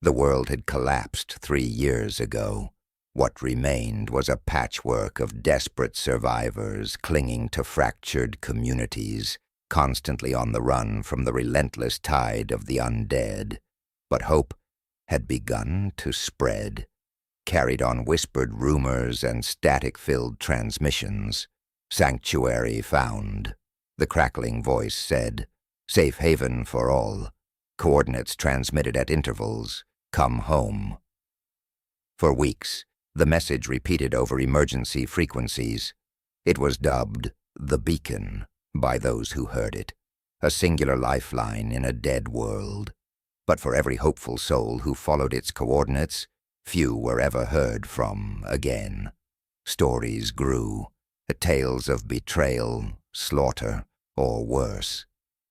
The world had collapsed 3 years ago. What remained was a patchwork of desperate survivors clinging to fractured communities, constantly on the run from the relentless tide of the undead. But hope had begun to spread, carried on whispered rumors and static-filled transmissions. Sanctuary found. The crackling voice said, "Safe haven for all." Coordinates transmitted at intervals. "Come home." For weeks, the message repeated over emergency frequencies. It was dubbed the Beacon by those who heard it, a singular lifeline in a dead world. But for every hopeful soul who followed its coordinates, few were ever heard from again. Stories grew, tales of betrayal, slaughter, or worse.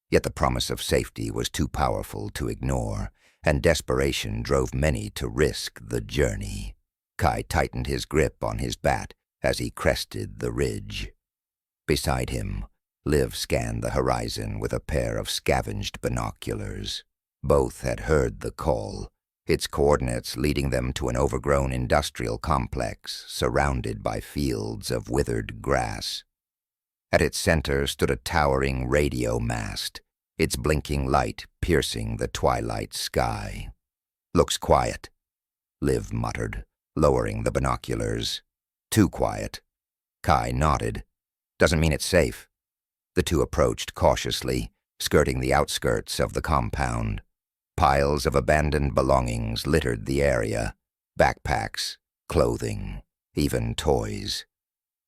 Yet the promise of safety was too powerful to ignore, and desperation drove many to risk the journey. Kai tightened his grip on his bat as he crested the ridge. Beside him, Liv scanned the horizon with a pair of scavenged binoculars. Both had heard the call, its coordinates leading them to an overgrown industrial complex surrounded by fields of withered grass. At its center stood a towering radio mast, its blinking light piercing the twilight sky. "Looks quiet," Liv muttered, lowering the binoculars. "Too quiet." Kai nodded. "Doesn't mean it's safe." The two approached cautiously, skirting the outskirts of the compound. Piles of abandoned belongings littered the area. Backpacks, clothing, even toys.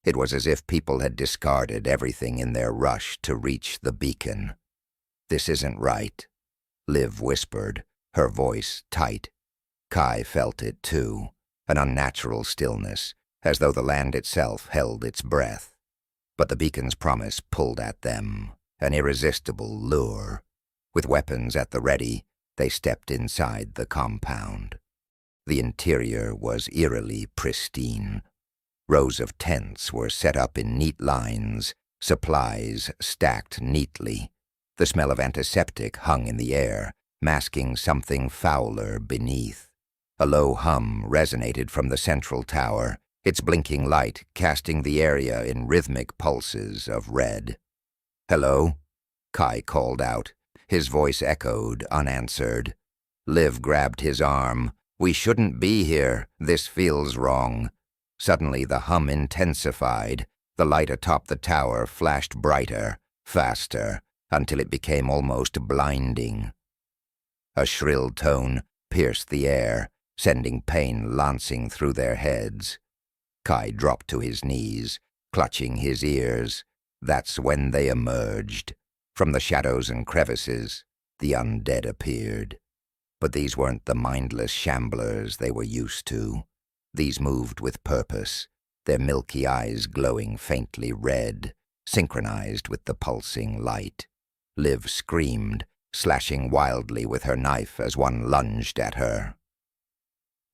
It was as if people had discarded everything in their rush to reach the beacon. "This isn't right," Liv whispered, her voice tight. Kai felt it too, an unnatural stillness, as though the land itself held its breath. But the beacon's promise pulled at them, an irresistible lure. With weapons at the ready, they stepped inside the compound. The interior was eerily pristine. Rows of tents were set up in neat lines, supplies stacked neatly. The smell of antiseptic hung in the air, masking something fouler beneath. A low hum resonated from the central tower, its blinking light casting the area in rhythmic pulses of red. "Hello?" Kai called out. His voice echoed, unanswered. Liv grabbed his arm. "We shouldn't be here. This feels wrong." Suddenly the hum intensified. The light atop the tower flashed brighter, faster, until it became almost blinding. A shrill tone pierced the air, sending pain lancing through their heads. Kai dropped to his knees, clutching his ears. That's when they emerged. From the shadows and crevices, the undead appeared. But these weren't the mindless shamblers they were used to. These moved with purpose, their milky eyes glowing faintly red, synchronized with the pulsing light. Liv screamed, slashing wildly with her knife as one lunged at her.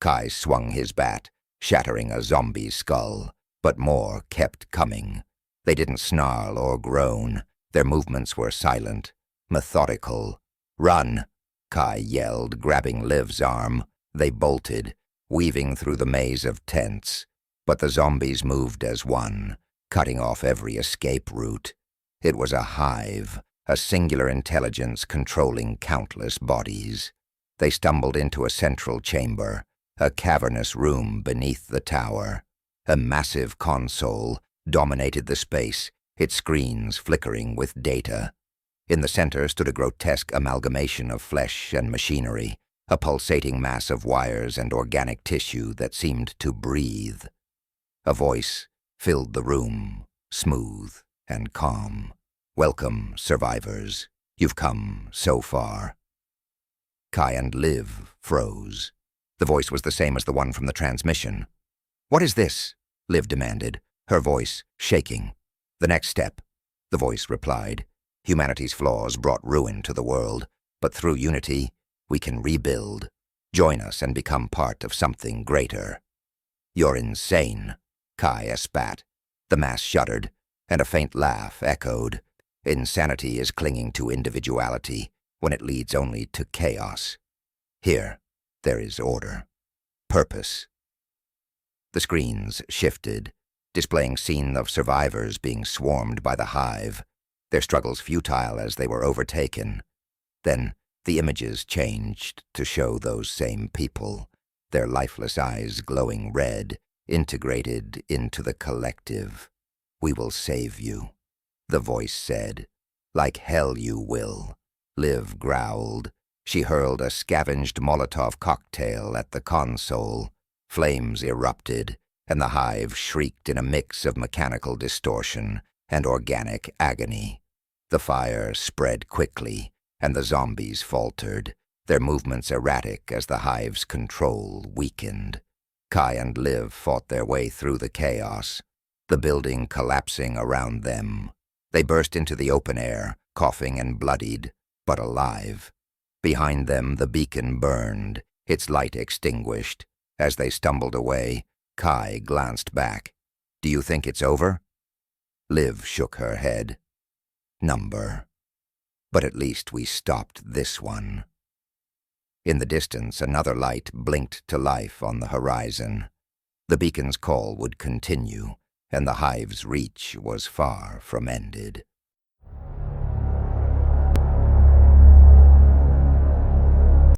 Kai swung his bat, shattering a zombie's skull, but more kept coming. They didn't snarl or groan. Their movements were silent, methodical. "Run!" Kai yelled, grabbing Liv's arm. They bolted, weaving through the maze of tents. But the zombies moved as one, cutting off every escape route. It was a hive, a singular intelligence controlling countless bodies. They stumbled into a central chamber, a cavernous room beneath the tower. A massive console dominated the space, its screens flickering with data. In the center stood a grotesque amalgamation of flesh and machinery, a pulsating mass of wires and organic tissue that seemed to breathe. A voice filled the room, smooth and calm. "Welcome, survivors. You've come so far." Kai and Liv froze. The voice was the same as the one from the transmission. "What is this?" Liv demanded, her voice shaking. "The next step," the voice replied. "Humanity's flaws brought ruin to the world, but through unity, we can rebuild. Join us and become part of something greater." "You're insane," Kai spat. The mass shuddered, and a faint laugh echoed. "Insanity is clinging to individuality when it leads only to chaos. Here." There is order. Purpose. The screens shifted, displaying scene of survivors being swarmed by the hive, their struggles futile as they were overtaken. Then the images changed to show those same people, their lifeless eyes glowing red, integrated into the collective. "We will save you," the voice said. "Like hell you will," Liv growled. She hurled a scavenged Molotov cocktail at the console. Flames erupted, and the hive shrieked in a mix of mechanical distortion and organic agony. The fire spread quickly, and the zombies faltered, their movements erratic as the hive's control weakened. Kai and Liv fought their way through the chaos, the building collapsing around them. They burst into the open air, coughing and bloodied, but alive. Behind them the beacon burned, its light extinguished. As they stumbled away, Kai glanced back. "Do you think it's over?" Liv shook her head. "Number. But at least we stopped this one." In the distance, another light blinked to life on the horizon. The beacon's call would continue, and the hive's reach was far from ended.